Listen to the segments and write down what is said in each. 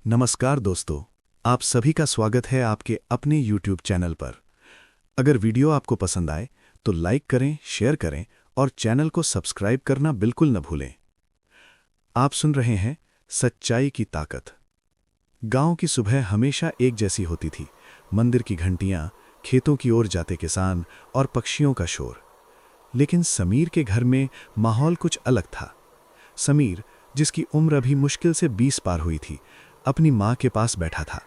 नमस्कार दोस्तों, आप सभी का स्वागत है आपके अपने YouTube चैनल पर। अगर वीडियो आपको पसंद आए तो लाइक करें, शेयर करें और चैनल को सब्सक्राइब करना बिल्कुल न भूलें। आप सुन रहे हैं सच्चाई की ताकत। गांव की सुबह हमेशा एक जैसी होती थी। मंदिर की घंटियां, खेतों की ओर जाते किसान और पक्षियों का शोर। लेकिन समीर के घर में माहौल कुछ अलग था। समीर, जिसकी उम्र अभी मुश्किल से 20 पार हुई थी, अपनी माँ के पास बैठा था।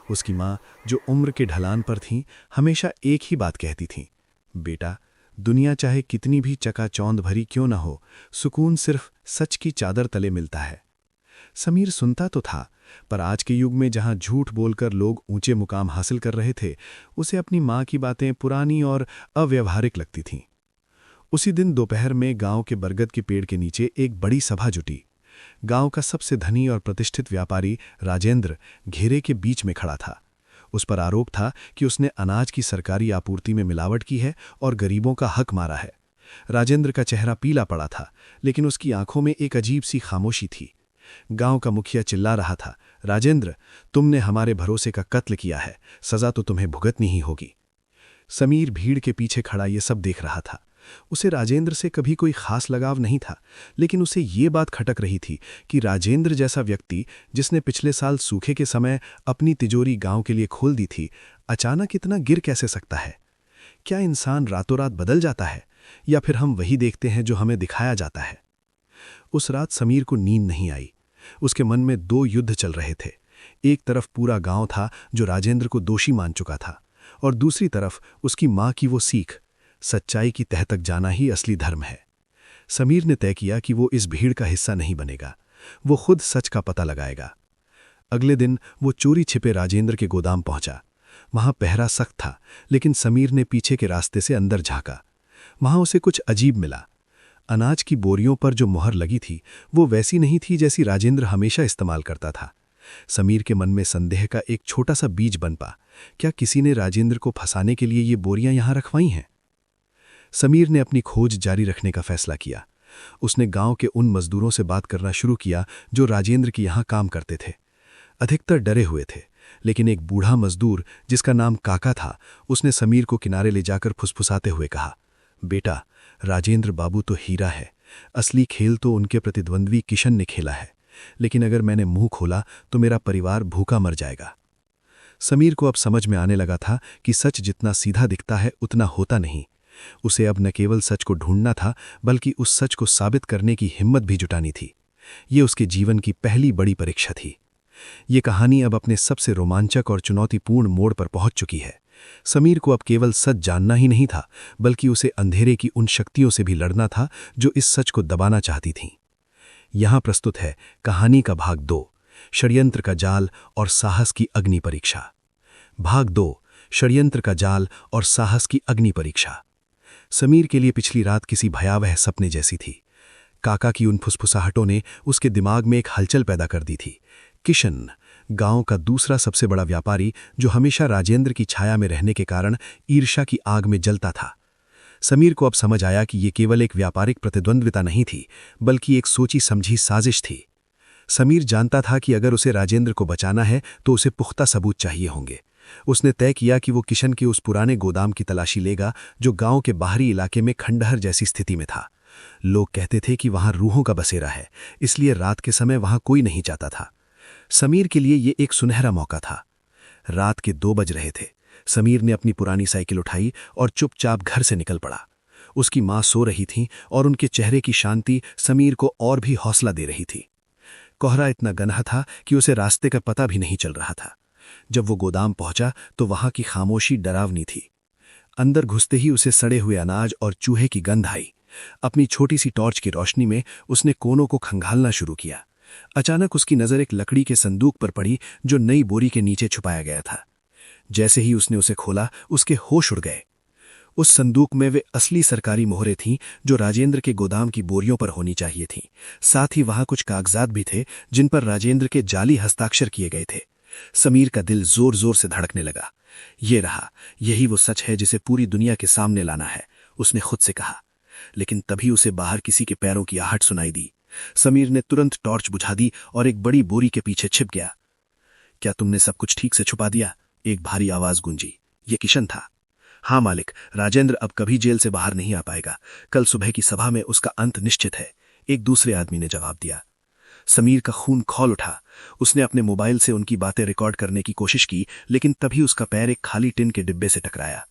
उसकी माँ, जो उम्र के ढलान पर थीं, हमेशा एक ही बात कहती थीं, बेटा, दुनिया चाहे कितनी भी चकाचौंध भरी क्यों न हो, सुकून सिर्फ सच की चादर तले मिलता है। समीर सुनता तो था, पर आज के युग में जहां झूठ बोलकर लोग ऊंचे मुकाम हासिल कर रहे थे, उसे अपनी माँ की बातें पुरानी और अव्यवहारिक लगती थीं। उसी दिन दोपहर में गांव के बरगद के पेड़ के नीचे एक बड़ी सभा जुटी। गांव का सबसे धनी और प्रतिष्ठित व्यापारी राजेंद्र घेरे के बीच में खड़ा था। उस पर आरोप था कि उसने अनाज की सरकारी आपूर्ति में मिलावट की है और गरीबों का हक मारा है। राजेंद्र का चेहरा पीला पड़ा था, लेकिन उसकी आंखों में एक अजीब सी खामोशी थी। गांव का मुखिया चिल्ला रहा था, राजेंद्र, तुमने हमारे भरोसे का कत्ल किया है, सजा तो तुम्हें भुगतनी ही होगी। समीर भीड़ के पीछे खड़ा ये सब देख रहा था। उसे राजेंद्र से कभी कोई खास लगाव नहीं था, लेकिन उसे ये बात खटक रही थी कि राजेंद्र जैसा व्यक्ति, जिसने पिछले साल सूखे के समय अपनी तिजोरी गांव के लिए खोल दी थी, अचानक इतना गिर कैसे सकता है। क्या इंसान रातों रात बदल जाता है, या फिर हम वही देखते हैं जो हमें दिखाया जाता है। उस रात समीर को नींद नहीं आई। उसके मन में दो युद्ध चल रहे थे। एक तरफ पूरा गांव था जो राजेंद्र को दोषी मान चुका था, और दूसरी तरफ उसकी मां की वो सीख, सच्चाई की तह तक जाना ही असली धर्म है। समीर ने तय किया कि वो इस भीड़ का हिस्सा नहीं बनेगा। वो खुद सच का पता लगाएगा। अगले दिन वो चोरी छिपे राजेंद्र के गोदाम पहुंचा। वहां पहरा सख्त था, लेकिन समीर ने पीछे के रास्ते से अंदर झांका। वहां उसे कुछ अजीब मिला। अनाज की बोरियों पर जो मुहर लगी थी, वो वैसी नहीं थी जैसी राजेंद्र हमेशा इस्तेमाल करता था। समीर के मन में संदेह का एक छोटा सा बीज बन पा, क्या किसी ने राजेंद्र को फंसाने के लिए ये बोरियां यहां रखवाई हैं। समीर ने अपनी खोज जारी रखने का फैसला किया। उसने गांव के उन मजदूरों से बात करना शुरू किया जो राजेंद्र के यहां काम करते थे। अधिकतर डरे हुए थे, लेकिन एक बूढ़ा मजदूर जिसका नाम काका था, उसने समीर को किनारे ले जाकर फुसफुसाते हुए कहा, बेटा, राजेंद्र बाबू तो हीरा है। असली खेल तो उनके प्रतिद्वंद्वी किशन ने खेला है, लेकिन अगर मैंने मुंह खोला तो मेरा परिवार भूखा मर जाएगा। समीर को अब समझ में आने लगा था कि सच जितना सीधा दिखता है उतना होता नहीं। उसे अब न केवल सच को ढूंढना था, बल्कि उस सच को साबित करने की हिम्मत भी जुटानी थी। ये उसके जीवन की पहली बड़ी परीक्षा थी। ये कहानी अब अपने सबसे रोमांचक और चुनौतीपूर्ण मोड़ पर पहुंच चुकी है। समीर को अब केवल सच जानना ही नहीं था, बल्कि उसे अंधेरे की उन शक्तियों से भी लड़ना था जो इस सच को दबाना चाहती थीं। यहां प्रस्तुत है कहानी का भाग 2, षड्यंत्र का जाल और साहस की अग्नि परीक्षा। भाग 2, षड्यंत्र का जाल और साहस की अग्नि परीक्षा। समीर के लिए पिछली रात किसी भयावह सपने जैसी थी। काका की उन फुसफुसाहटों ने उसके दिमाग में एक हलचल पैदा कर दी थी। किशन, गांव का दूसरा सबसे बड़ा व्यापारी, जो हमेशा राजेंद्र की छाया में रहने के कारण ईर्ष्या की आग में जलता था। समीर को अब समझ आया कि ये केवल एक व्यापारिक प्रतिद्वंद्विता नहीं थी, बल्कि एक सोची समझी साजिश थी। समीर जानता था कि अगर उसे राजेंद्र को बचाना है तो उसे पुख्ता सबूत चाहिए होंगे। उसने तय किया कि वो किशन के उस पुराने गोदाम की तलाशी लेगा जो गांव के बाहरी इलाके में खंडहर जैसी स्थिति में था। लोग कहते थे कि वहां रूहों का बसेरा है, इसलिए रात के समय वहां कोई नहीं जाता था। समीर के लिए ये एक सुनहरा मौका था। रात के 2 बज रहे थे। समीर ने अपनी पुरानी साइकिल उठाई और चुपचाप घर से निकल पड़ा। उसकी मां सो रही थी और उनके चेहरे की शांति समीर को और भी हौसला दे रही थी। कोहरा इतना घना था कि उसे रास्ते का पता भी नहीं चल रहा था। जब वो गोदाम पहुंचा तो वहां की खामोशी डरावनी थी। अंदर घुसते ही उसे सड़े हुए अनाज और चूहे की गंध आई। अपनी छोटी सी टॉर्च की रोशनी में उसने कोनों को खंगालना शुरू किया। अचानक उसकी नजर एक लकड़ी के संदूक पर पड़ी जो नई बोरी के नीचे छुपाया गया था। जैसे ही उसने उसे खोला, उसके होश उड़ गए। उस संदूक में वे असली सरकारी मोहरें थीं जो राजेंद्र के गोदाम की बोरियों पर होनी चाहिए थीं। साथ ही वहां कुछ कागजात भी थे जिन पर राजेंद्र के जाली हस्ताक्षर किए गए थे। समीर का दिल जोर जोर से धड़कने लगा। ये रहा, यही वो सच है जिसे पूरी दुनिया के सामने लाना है, उसने खुद से कहा। लेकिन तभी उसे बाहर किसी के पैरों की आहट सुनाई दी। समीर ने तुरंत टॉर्च बुझा दी और एक बड़ी बोरी के पीछे छिप गया। क्या तुमने सब कुछ ठीक से छुपा दिया? एक भारी आवाज गूंजी। ये किशन था। हाँ मालिक, राजेंद्र अब कभी जेल से बाहर नहीं आ पाएगा। कल सुबह की सभा में उसका अंत निश्चित है, एक दूसरे आदमी ने जवाब दिया। समीर का खून खौल उठा। उसने अपने मोबाइल से उनकी बातें रिकॉर्ड करने की कोशिश की, लेकिन तभी उसका पैर एक खाली टिन के डिब्बे से टकराया।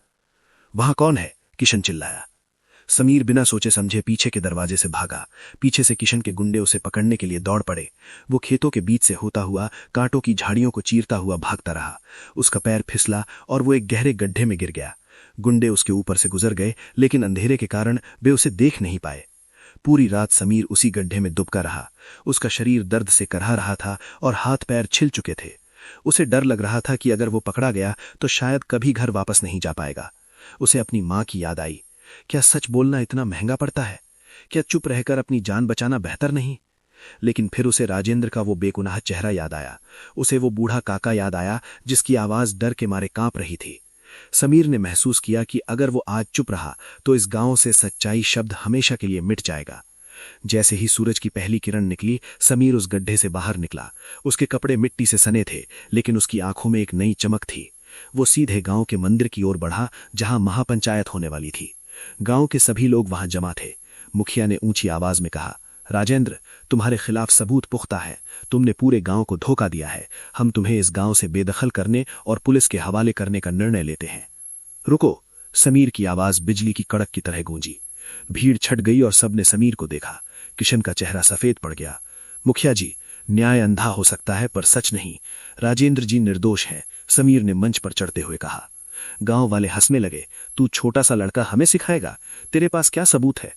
वहां कौन है? किशन चिल्लाया। समीर बिना सोचे समझे पीछे के दरवाजे से भागा। पीछे से किशन के गुंडे उसे पकड़ने के लिए दौड़ पड़े। वो खेतों के बीच से होता हुआ कांटों की झाड़ियों को चीरता हुआ भागता रहा। उसका पैर फिसला और वो एक गहरे गड्ढे में गिर गया। गुंडे उसके ऊपर से गुजर गए, लेकिन अंधेरे के कारण वे उसे देख नहीं पाए। पूरी रात समीर उसी गड्ढे में दुबका रहा। उसका शरीर दर्द से करहा रहा था और हाथ पैर छिल चुके थे। उसे डर लग रहा था कि अगर वो पकड़ा गया तो शायद कभी घर वापस नहीं जा पाएगा। उसे अपनी मां की याद आई। क्या सच बोलना इतना महंगा पड़ता है? क्या चुप रहकर अपनी जान बचाना बेहतर नहीं? लेकिन फिर उसे राजेंद्र का वो बेगुनाह चेहरा याद आया। उसे वो बूढ़ा काका याद आया जिसकी आवाज डर के मारे कांप रही थी। समीर ने महसूस किया कि अगर वो आज चुप रहा तो इस गांव से सच्चाई शब्द हमेशा के लिए मिट जाएगा। जैसे ही सूरज की पहली किरण निकली, समीर उस गड्ढे से बाहर निकला। उसके कपड़े मिट्टी से सने थे, लेकिन उसकी आंखों में एक नई चमक थी। वो सीधे गांव के मंदिर की ओर बढ़ा, जहां महापंचायत होने वाली थी। गांव के सभी लोग वहां जमा थे। मुखिया ने ऊंची आवाज में कहा, राजेंद्र, तुम्हारे खिलाफ सबूत पुख्ता है। तुमने पूरे गांव को धोखा दिया है। हम तुम्हें इस गांव से बेदखल करने और पुलिस के हवाले करने का निर्णय लेते हैं। रुको! समीर की आवाज बिजली की कड़क की तरह गूंजी। भीड़ छट गई और सबने समीर को देखा। किशन का चेहरा सफेद पड़ गया। मुखिया जी, न्याय अंधा हो सकता है पर सच नहीं। राजेंद्र जी निर्दोष हैं, समीर ने मंच पर चढ़ते हुए कहा। गांव वाले हंसने लगे। तू छोटा सा लड़का हमें सिखाएगा? तेरे पास क्या सबूत है?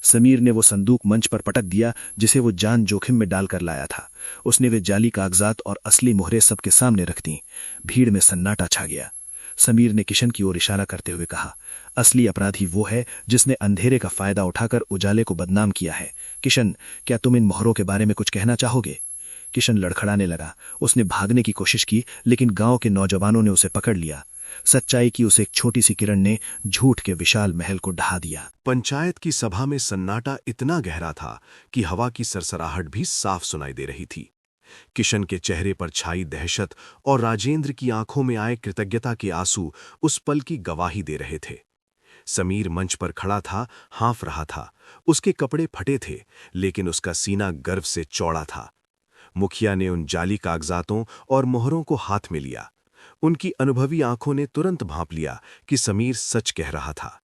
समीर ने वो संदूक मंच पर पटक दिया जिसे वो जान जोखिम में डालकर लाया था। उसने वे जाली कागजात और असली मोहरे सबके सामने रख दी। भीड़ में सन्नाटा छा गया। समीर ने किशन की ओर इशारा करते हुए कहा, असली अपराधी वो है जिसने अंधेरे का फायदा उठाकर उजाले को बदनाम किया है। किशन, क्या तुम इन मोहरों के बारे में कुछ कहना चाहोगे? किशन लड़खड़ाने लगा। उसने भागने की कोशिश की, लेकिन गांव के नौजवानों ने उसे पकड़ लिया। सच्चाई की उस एक छोटी सी किरण ने झूठ के विशाल महल को ढहा दिया। पंचायत की सभा में सन्नाटा इतना गहरा था कि हवा की सरसराहट भी साफ सुनाई दे रही थी। किशन के चेहरे पर छाई दहशत और राजेंद्र की आंखों में आए कृतज्ञता के आंसू उस पल की गवाही दे रहे थे। समीर मंच पर खड़ा था, हाँफ रहा था। उसके कपड़े फटे थे, लेकिन उसका सीना गर्व से चौड़ा था। मुखिया ने उन जाली कागजातों और मोहरों को हाथ में लिया। उनकी अनुभवी आंखों ने तुरंत भांप लिया कि समीर सच कह रहा था।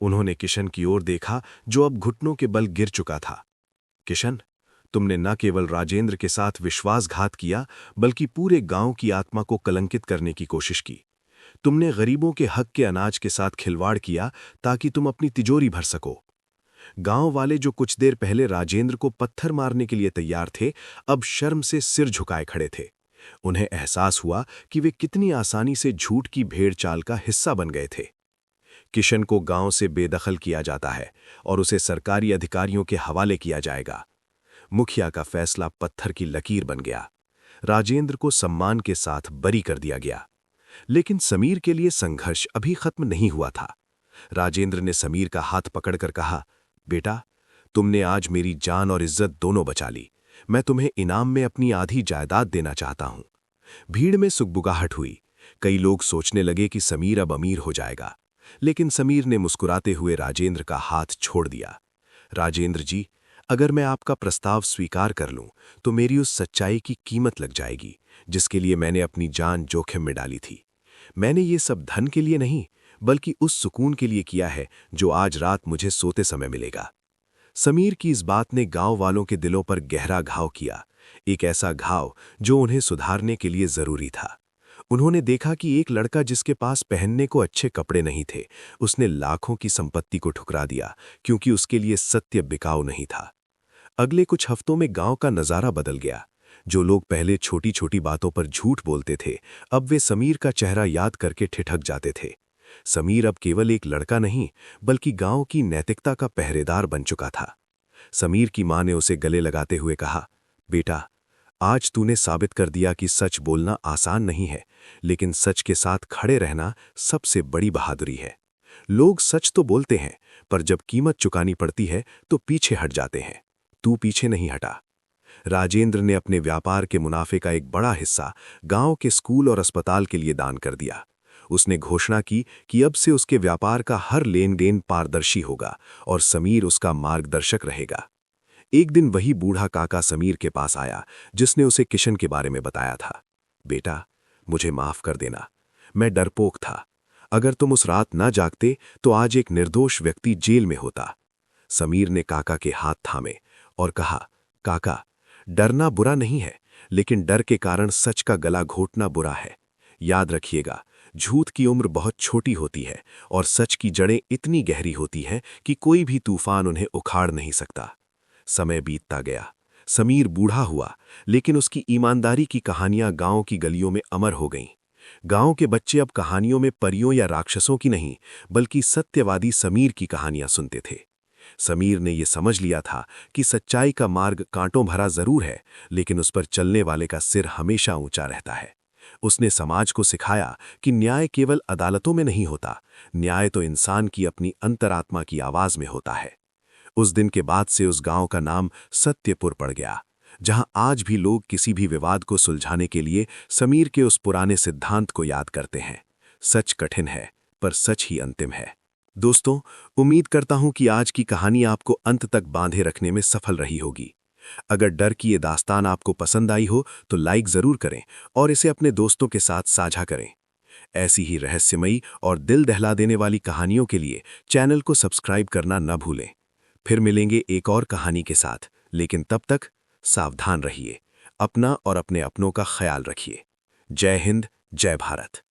उन्होंने किशन की ओर देखा, जो अब घुटनों के बल गिर चुका था। किशन, तुमने न केवल राजेंद्र के साथ विश्वासघात किया, बल्कि पूरे गांव की आत्मा को कलंकित करने की कोशिश की। तुमने गरीबों के हक के अनाज के साथ खिलवाड़ किया ताकि तुम अपनी तिजोरी भर सको। गांव वाले जो कुछ देर पहले राजेंद्र को पत्थर मारने के लिए तैयार थे, अब शर्म से सिर झुकाए खड़े थे। उन्हें एहसास हुआ कि वे कितनी आसानी से झूठ की भेड़ चाल का हिस्सा बन गए थे। किशन को गांव से बेदखल किया जाता है और उसे सरकारी अधिकारियों के हवाले किया जाएगा। मुखिया का फैसला पत्थर की लकीर बन गया। राजेंद्र को सम्मान के साथ बरी कर दिया गया। लेकिन समीर के लिए संघर्ष अभी खत्म नहीं हुआ था। राजेंद्र ने समीर का हाथ पकड़कर कहा, बेटा, तुमने आज मेरी जान और इज्जत दोनों बचा ली। मैं तुम्हें इनाम में अपनी आधी जायदाद देना चाहता हूं। भीड़ में सुगबुगाहट हुई। कई लोग सोचने लगे कि समीर अब अमीर हो जाएगा, लेकिन समीर ने मुस्कुराते हुए राजेंद्र का हाथ छोड़ दिया। राजेंद्र जी, अगर मैं आपका प्रस्ताव स्वीकार कर लूं तो मेरी उस सच्चाई की कीमत लग जाएगी जिसके लिए मैंने अपनी जान जोखिम में डाली थी। मैंने ये सब धन के लिए नहीं, बल्कि उस सुकून के लिए किया है जो आज रात मुझे सोते समय मिलेगा। समीर की इस बात ने गांव वालों के दिलों पर गहरा घाव किया, एक ऐसा घाव जो उन्हें सुधारने के लिए जरूरी था। उन्होंने देखा कि एक लड़का जिसके पास पहनने को अच्छे कपड़े नहीं थे, उसने लाखों की संपत्ति को ठुकरा दिया क्योंकि उसके लिए सत्य बिकाऊ नहीं था। अगले कुछ हफ्तों में गांव का नजारा बदल गया। जो लोग पहले छोटी छोटी बातों पर झूठ बोलते थे, अब वे समीर का चेहरा याद करके ठिठक जाते थे। समीर अब केवल एक लड़का नहीं, बल्कि गांव की नैतिकता का पहरेदार बन चुका था। समीर की मां ने उसे गले लगाते हुए कहा, बेटा, आज तूने साबित कर दिया कि सच बोलना आसान नहीं है, लेकिन सच के साथ खड़े रहना सबसे बड़ी बहादुरी है। लोग सच तो बोलते हैं, पर जब कीमत चुकानी पड़ती है तो पीछे हट जाते हैं। तू पीछे नहीं हटा। राजेंद्र ने अपने व्यापार के मुनाफे का एक बड़ा हिस्सा गांव के स्कूल और अस्पताल के लिए दान कर दिया। उसने घोषणा की कि अब से उसके व्यापार का हर लेन देन पारदर्शी होगा और समीर उसका मार्गदर्शक रहेगा। एक दिन वही बूढ़ा काका समीर के पास आया जिसने उसे किशन के बारे में बताया था। बेटा, मुझे माफ कर देना, मैं डरपोक था। अगर तुम उस रात न जागते तो आज एक निर्दोष व्यक्ति जेल में होता। समीर ने काका के हाथ थामे और कहा, काका, डरना बुरा नहीं है, लेकिन डर के कारण सच का गला घोटना बुरा है। याद रखिएगा, झूठ की उम्र बहुत छोटी होती है और सच की जड़ें इतनी गहरी होती हैं कि कोई भी तूफान उन्हें उखाड़ नहीं सकता। समय बीतता गया, समीर बूढ़ा हुआ, लेकिन उसकी ईमानदारी की कहानियां गांव की गलियों में अमर हो गईं। गांव के बच्चे अब कहानियों में परियों या राक्षसों की नहीं, बल्कि सत्यवादी समीर की कहानियां सुनते थे। समीर ने यह समझ लिया था कि सच्चाई का मार्ग कांटों भरा जरूर है, लेकिन उस पर चलने वाले का सिर हमेशा ऊंचा रहता है। उसने समाज को सिखाया कि न्याय केवल अदालतों में नहीं होता, न्याय तो इंसान की अपनी अंतरात्मा की आवाज में होता है। उस दिन के बाद से उस गांव का नाम सत्यपुर पड़ गया, जहां आज भी लोग किसी भी विवाद को सुलझाने के लिए समीर के उस पुराने सिद्धांत को याद करते हैं। सच कठिन है, पर सच ही अंतिम है। दोस्तों, उम्मीद करता हूं कि आज की कहानी आपको अंत तक बांधे रखने में सफल रही होगी। अगर डर की ये दास्तान आपको पसंद आई हो तो लाइक जरूर करें और इसे अपने दोस्तों के साथ साझा करें। ऐसी ही रहस्यमयी और दिल दहला देने वाली कहानियों के लिए चैनल को सब्सक्राइब करना न भूलें। फिर मिलेंगे एक और कहानी के साथ, लेकिन तब तक सावधान रहिए, अपना और अपने अपनों का ख्याल रखिए। जय हिंद, जय भारत।